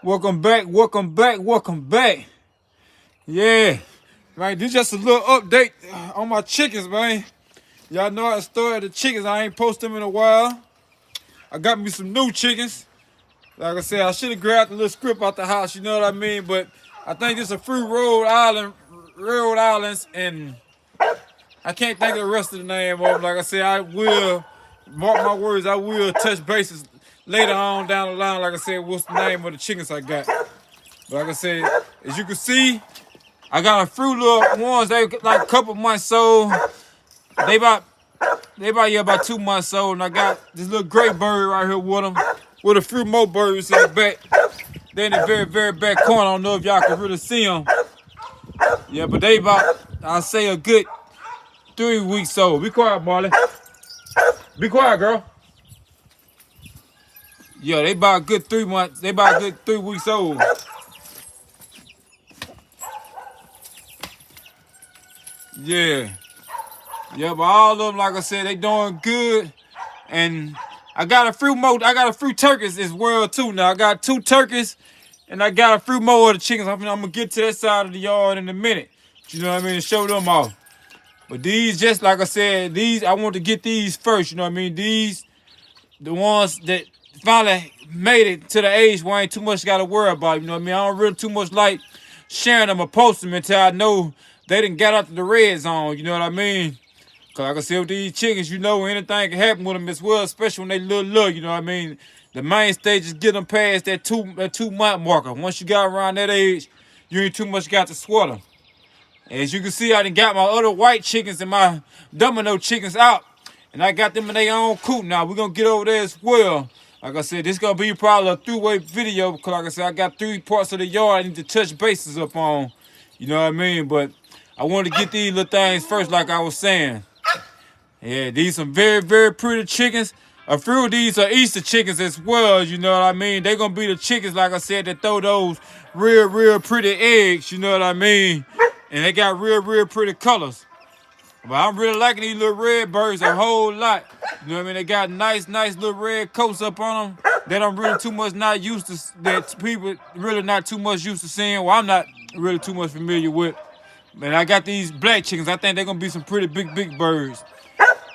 Welcome back, welcome back, welcome back. Yeah, man, this just a little update on my chickens, man. Y'all know I started the chickens. I ain't posted them in a while. I got me some new chickens. Like I said, I should have grabbed the little script out the house, you know what I mean? But I think it's a few Rhode Islands, and I can't think of the rest of the name of them. Like I said, I will, mark my words, I will touch bases later on down the line. Like I said, what's the name of the chickens I got? But like I said, as you can see, I got a few little ones. They like a couple months old. They about 2 months old, and I got this little gray bird right here with them, with a few more birds in the back. They in the very, very back corner. I don't know if y'all can really see them. Yeah, but they about, I'll say, a good 3 weeks old. Be quiet, Marley. Be quiet, girl. Yeah, they about a good 3 months. They about a good 3 weeks old. Yeah. Yeah, but all of them, like I said, they doing good. And I got a few turkeys as well too. Now I got 2 turkeys, and I got a few more of the chickens. I'm gonna get to that side of the yard in a minute. You know what I mean? Show them off. But these, just like I said, these I want to get these first. You know what I mean? These, the ones that finally made it to the age where I ain't too much got to worry about. You know what I mean? I don't really too much like sharing them or posting them until I know they didn't get out to the red zone. You know what I mean? Cause like I said, with these chickens, you know anything can happen with them as well, especially when they little, you know what I mean? The main stage is get them past that 2 month marker. Once you got around that age, you ain't too much got to sweat them. As you can see, I done got my other white chickens and my domino chickens out, and I got them in their own coop now. We're gonna get over there as well. Like I said, this gonna be probably a 3-way video, because like I said, I got 3 parts of the yard I need to touch bases up on. You know what I mean? But I wanted to get these little things first, like I was saying. Yeah, these some very, very pretty chickens. A few of these are Easter chickens as well, you know what I mean? They're going to be the chickens, like I said, that throw those real, real pretty eggs, you know what I mean? And they got real, real pretty colors. But I'm really liking these little red birds a whole lot. You know what I mean? They got nice, nice little red coats up on them that I'm really too much not used to, that people really not too much used to seeing. Well, I'm not really too much familiar with. And I got these black chickens. I think they're going to be some pretty big birds.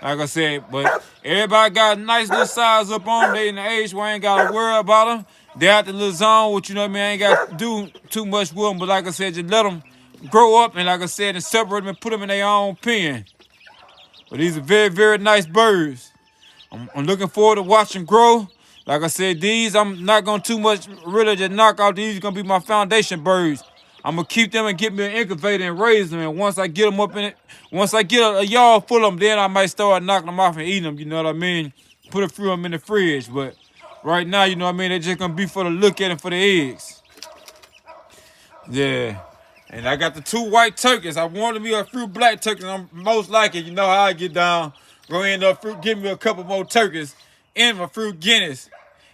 Like I said, but everybody got a nice little size up on them. They in the age where I ain't got to worry about them. They out the little zone, which, you know what I mean, I ain't got to do too much with them. But like I said, just let them grow up, and like I said, and separate them and put them in their own pen. But these are very, very nice birds. I'm looking forward to watching grow. Like I said, these, I'm not going to too much really just knock out. These are going to be my foundation birds. I'm going to keep them and get me an incubator and raise them. And once I get them up in it, once I get a yard full of them, then I might start knocking them off and eating them. You know what I mean? Put a few of them in the fridge. But right now, you know what I mean? They're just going to be for the look at them for the eggs. Yeah. And I got the 2 white turkeys. I wanted me a few black turkeys. I'm most likely, you know how I get down. Gonna end up getting me a couple more turkeys and my few guineas.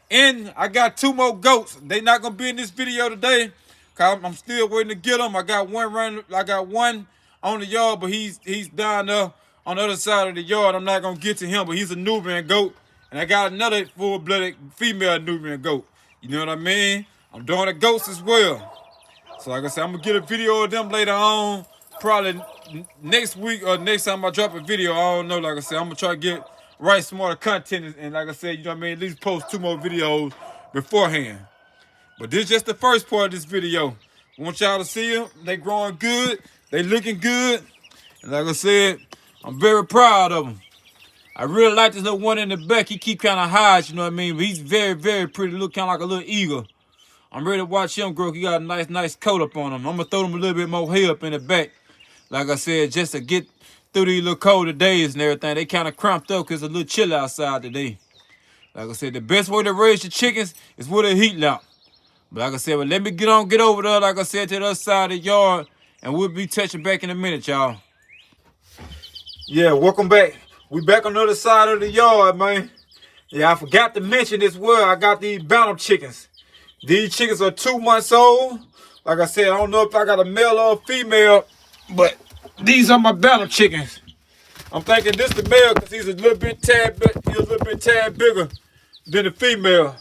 And I got 2 more goats. They not gonna be in this video today, cause I'm still waiting to get them. I got one on the yard, but he's down there on the other side of the yard. I'm not gonna get to him, but he's a Nubian goat. And I got another full-blooded female Nubian goat. You know what I mean? I'm doing the goats as well. So like I said, I'm gonna get a video of them later on, probably next week or next time I drop a video. I don't know. Like I said, I'm gonna try to write some more content, and like I said, you know what I mean, at least post 2 more videos beforehand. But this is just the first part of this video. I want y'all to see them. They growing good. They looking good. And like I said, I'm very proud of them. I really like this little one in the back. He keep kind of high, you know what I mean? But he's very, very pretty. Look kind of like a little eagle. I'm ready to watch him grow. He got a nice coat up on him. I'm going to throw him a little bit more hair up in the back. Like I said, just to get through these little colder days and everything. They kind of cramped up because it's a little chill outside today. Like I said, the best way to raise your chickens is with a heat lamp. But like I said, let me get over there, like I said, to the other side of the yard, and we'll be touching back in a minute, y'all. Yeah, welcome back. We back on the other side of the yard, man. Yeah, I forgot to mention as well, I got these bantam chickens. These chickens are 2 months old. Like I said, I don't know if I got a male or a female, but these are my bantam chickens. I'm thinking this the male because he's a little bit tad bigger than the female.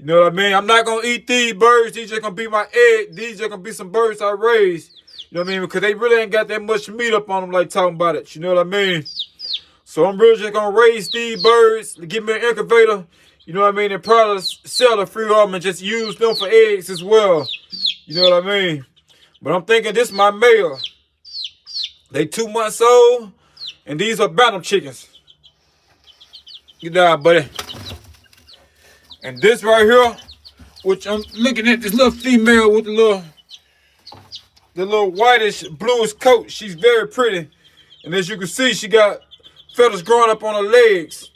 You know what I mean? I'm not gonna eat these birds. These just gonna be my egg. These just gonna be some birds I raised. You know what I mean? Because they really ain't got that much meat up on them like talking about it. You know what I mean? So I'm really just gonna raise these birds, give me an incubator, you know what I mean, and probably sell a few of them and just use them for eggs as well. You know what I mean? But I'm thinking this is my male. They 2 months old, and these are bantam chickens. Get down, buddy. And this right here, which I'm looking at, this little female with the little whitish, bluish coat. She's very pretty. And as you can see, she got feathers growing up on her legs.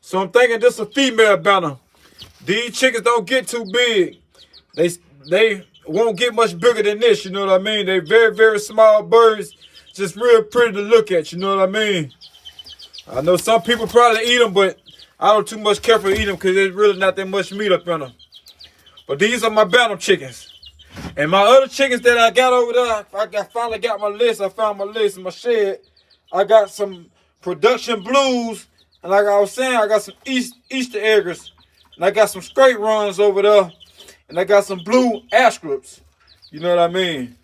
So I'm thinking this is a female bantam. These chickens don't get too big. They won't get much bigger than this, you know what I mean? They're very, very small birds. Just real pretty to look at, you know what I mean? I know some people probably eat them, but I don't too much care for eating them because there's really not that much meat up in them. But these are my bantam chickens. And my other chickens that I got over there, I finally got my list. I found my list in my shed. I got some production blues. And like I was saying, I got some Easter eggers. And I got some straight runs over there. And I got some blue Asclepias. You know what I mean?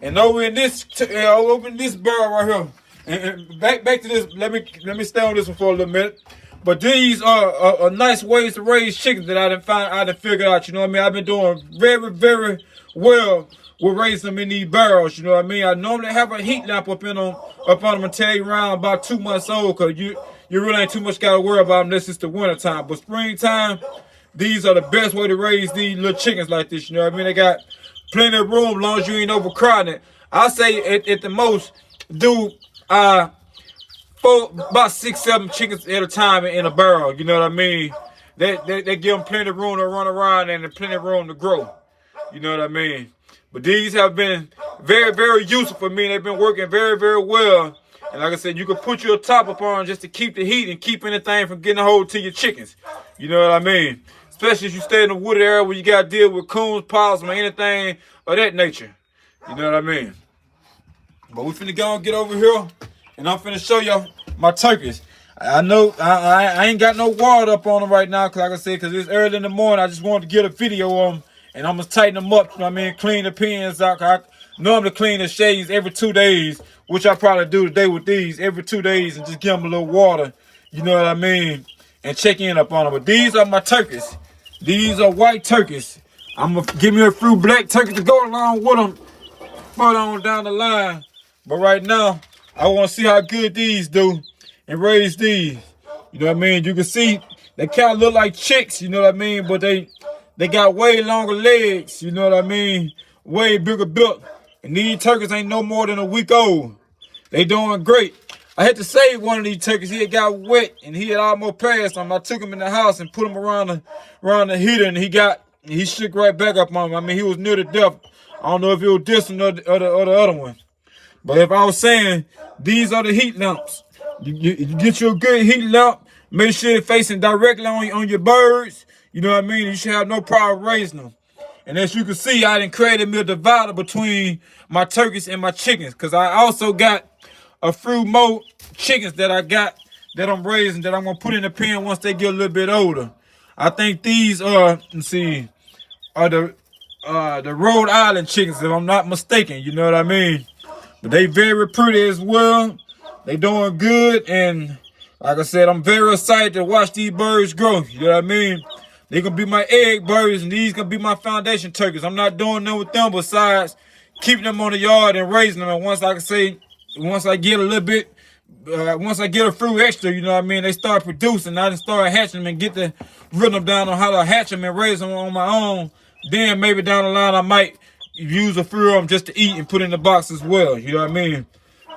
And over in this barrel right here. And back to this. Let me stay on this one for a little minute. But these are nice ways to raise chickens that I done figured out. You know what I mean? I've been doing very, very well with raising them in these barrels. You know what I mean? I normally have a heat lamp up on them until they around about 2 months old, because you really ain't too much got to worry about them unless it's the winter time. But springtime, these are the best way to raise these little chickens like this. You know what I mean? They got plenty of room as long as you ain't overcrowding it. I say at the most, do about 6, 7 chickens at a time in a barrel. You know what I mean? They give them plenty of room to run around and plenty of room to grow. You know what I mean? But these have been very, very useful for me. They've been working very, very well. And like I said, you can put your top up on just to keep the heat and keep anything from getting a hold to your chickens. You know what I mean? Especially if you stay in the wooded area where you got to deal with coons, possum, or anything of that nature. You know what I mean? But we finna go and get over here, and I'm finna show y'all my turkeys. I know I ain't got no water up on them right now, cause like I said, cause it's early in the morning. I just wanted to get a video on them, and I'm gonna tighten them up. You know what I mean? Clean the pins out. I normally clean the shades every 2 days, which I probably do today with these every 2 days, and just give them a little water. You know what I mean? And check in up on them. But these are my turkeys. These are white turkeys. I'm gonna give me a few black turkeys to go along with them further on down the line. But right now, I want to see how good these do and raise these. You know what I mean? You can see they kind of look like chicks, you know what I mean? But they got way longer legs, you know what I mean? Way bigger built. And these turkeys ain't no more than a week old. They doing great. I had to save one of these turkeys. He had got wet and he had almost passed on him. I took him in the house and put him around the heater, and he shook right back up on him. I mean, he was near to death. I don't know if it was this one or the other one. But if I was saying, these are the heat lamps. You get you a good heat lamp. Make sure it's facing directly on your birds. You know what I mean? You should have no problem raising them. And as you can see, I done created me a divider between my turkeys and my chickens. Because I also got a few more chickens that I'm raising that I'm going to put in the pen once they get a little bit older. I think these are the Rhode Island chickens, if I'm not mistaken. You know what I mean? But they very pretty as well. They doing good, and like I said, I'm very excited to watch these birds grow. You know what I mean? They gonna be my egg birds, and these gonna be my foundation turkeys. I'm not doing nothing with them besides keeping them on the yard and raising them. And once I get a little bit, once I get a few extra, you know what I mean, they start producing. I just start hatching them and get the rhythm down on how to hatch them and raise them on my own. Then maybe down the line I might use a few of them just to eat and put in the box as well. You know what I mean?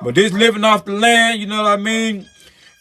But this living off the land, you know what I mean?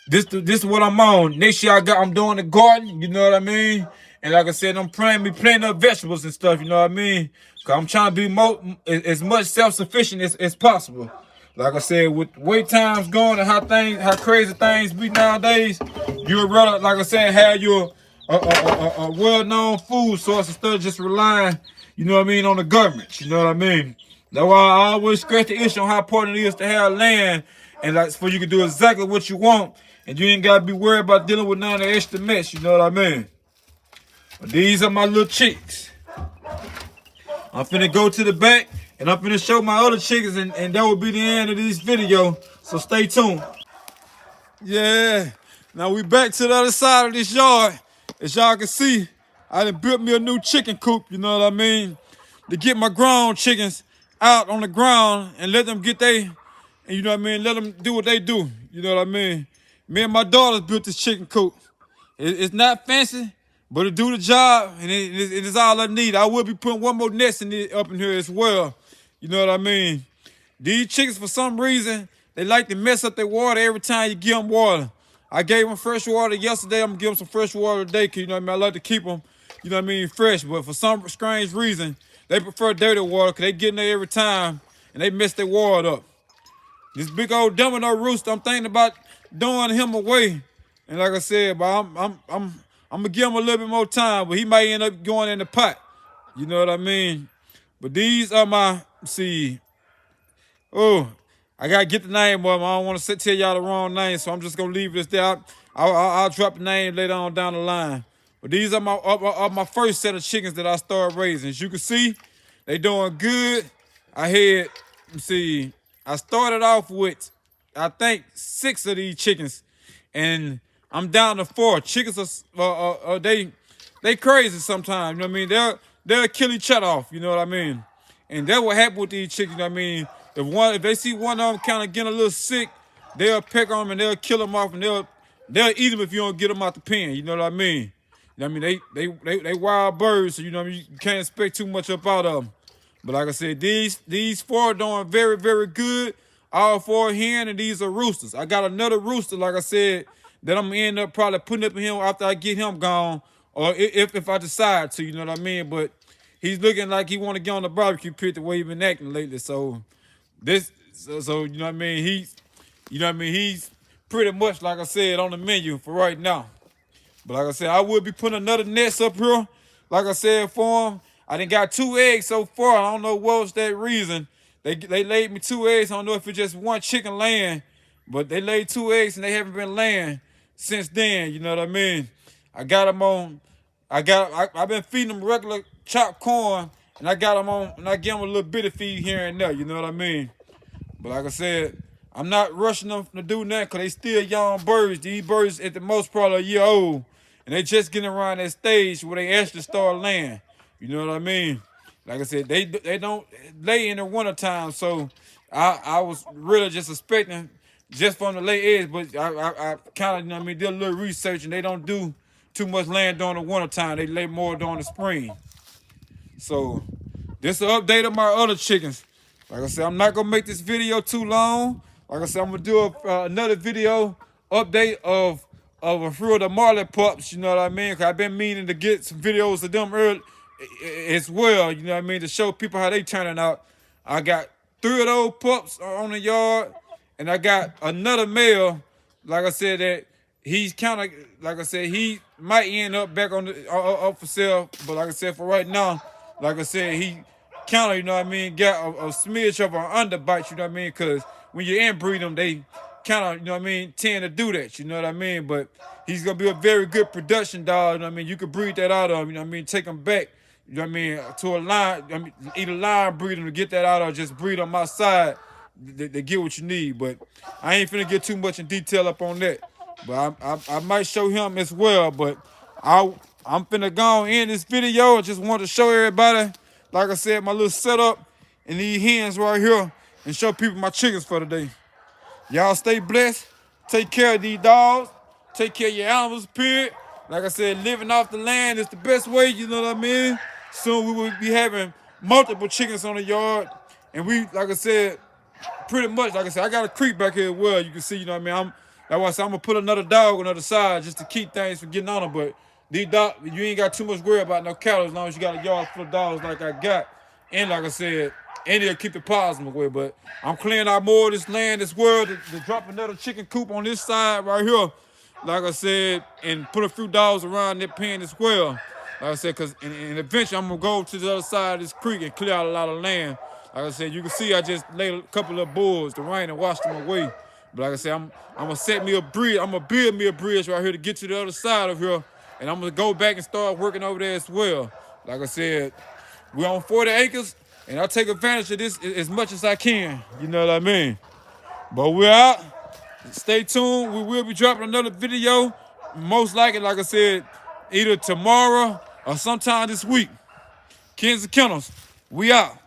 This is what I'm on. Next year I'm doing the garden, you know what I mean? And like I said, I'm planting up vegetables and stuff, you know what I mean? Cause I'm trying to be as much self-sufficient as possible. Like I said, with wait times going and how crazy things be nowadays, you would rather, like I said, have your a well-known food source instead of just relying, you know what I mean, on the government. You know what I mean? That's why I always scratch the issue on how important it is to have land, and like for you can do exactly what you want, and you ain't gotta be worried about dealing with none of the extra mess. You know what I mean? These are my little chicks. I'm finna go to the back and I'm finna show my other chickens, and that will be the end of this video. So stay tuned. Yeah, now we back to the other side of this yard. As y'all can see, I done built me a new chicken coop, you know what I mean? To get my grown chickens out on the ground and let them get they, and you know what I mean, let them do what they do, you know what I mean? Me and my daughters built this chicken coop. It's not fancy, but it do the job, and it is all I need. I will be putting one more nest up in here as well, you know what I mean? These chickens, for some reason, they like to mess up their water every time you give them water. I gave them fresh water yesterday. I'm gonna give them some fresh water today, cause you know what I mean. I like to keep them, you know what I mean, fresh. But for some strange reason, they prefer dirty water, cause they get in there every time and they mess their water up. This big old domino rooster, I'm thinking about doing him away. And like I said, but I'm gonna give him a little bit more time, but he might end up going in the pot. You know what I mean? But these are my, see. Oh, I gotta get the name of them. I don't want to tell y'all the wrong name, so I'm just gonna leave this there. I'll drop the name later on down the line. But these are my first set of chickens that I started raising. As you can see, they doing good. I had, see, I started off with, I think, 6 of these chickens, and I'm down to 4. Chickens are they crazy sometimes. You know what I mean? They'll kill each other off. You know what I mean? And that what happen with these chickens. You know what I mean? If they see one of them kind of getting a little sick, they'll pick on them and they'll kill them off, and they'll eat them if you don't get them out the pen. You know what I mean? You know what I mean? They wild birds, so you know what I mean? You can't expect too much up out of them. But like I said, these 4 are doing very, very good. All 4 hen, and these are roosters. I got another rooster, like I said, that I'm gonna end up probably putting up in him after I get him gone, or if I decide to, you know what I mean? But he's looking like he want to get on the barbecue pit the way he been acting lately. So so you know what I mean? He's pretty much, like I said, on the menu for right now. But like I said, I will be putting another nest up here, like I said, for him. I done got 2 eggs so far. I don't know what was that reason. They laid me 2 eggs. I don't know if it's just one chicken laying, but they laid 2 eggs and they haven't been laying since then. You know what I mean? I've been feeding them regular chopped corn, and I got them on, and I give them a little bit of feed here and there. You know what I mean? But like I said, I'm not rushing them to do nothing because they still young birds. These birds at the most probably a year old, and they just getting around that stage where they actually start laying. You know what I mean? Like I said, they don't lay in the wintertime, so I was really just expecting just from the lay eggs, but I kind of, you know what I mean, did a little research, and they don't do too much laying during the wintertime. They lay more during the spring. So this is an update of my other chickens. Like I said, I'm not gonna make this video too long. Like I said, I'm gonna do another video update of a few of the Marley pups. You know what I mean? Cause I've been meaning to get some videos of them early as well. You know what I mean? To show people how they turning out. I got 3 of those pups on the yard, and I got another male. Like I said, that he's kind of, like I said, he might end up back on the up for sale. But like I said, for right now, like I said, he kind of, you know what I mean, got a smidge of an underbite, you know what I mean? Because when you inbreed them, they kind of, you know what I mean, tend to do that, you know what I mean? But he's going to be a very good production dog, you know what I mean? You could breed that out of him, you know what I mean? Take him back, you know what I mean, to a line, I mean, either line breed him to get that out or just breed on my side to get what you need. But I ain't finna get too much in detail up on that. But I might show him as well, but I'm finna go on in this video. I just want to show everybody, like I said, my little setup and these hens right here, and show people my chickens for today. Y'all stay blessed. Take care of these dogs. Take care of your animals, period. Like I said, living off the land is the best way, you know what I mean? Soon we will be having multiple chickens on the yard. And we, like I said, pretty much, like I said, I got a creek back here as well. You can see, you know what I mean? That's why I said I'm going to put another dog on the other side just to keep things from getting on them. But these dogs, you ain't got too much worry about no cattle as long as you got a yard full of dogs like I got. And like I said, and they'll keep the possum away. But I'm clearing out more of this land, this world, to drop another chicken coop on this side right here, like I said, and put a few dogs around that pen as well. Like I said, because and eventually I'm going to go to the other side of this creek and clear out a lot of land. Like I said, you can see I just laid a couple of bulls to rain and washed them away. But like I said, I'm going to set me a bridge. I'm going to build me a bridge right here to get to the other side of here and I'm gonna go back and start working over there as well. Like I said, we're on 40 acres, and I'll take advantage of this as much as I can. You know what I mean? But we're out. Stay tuned. We will be dropping another video. Most likely, like I said, either tomorrow or sometime this week. Kens and Kennels, we out.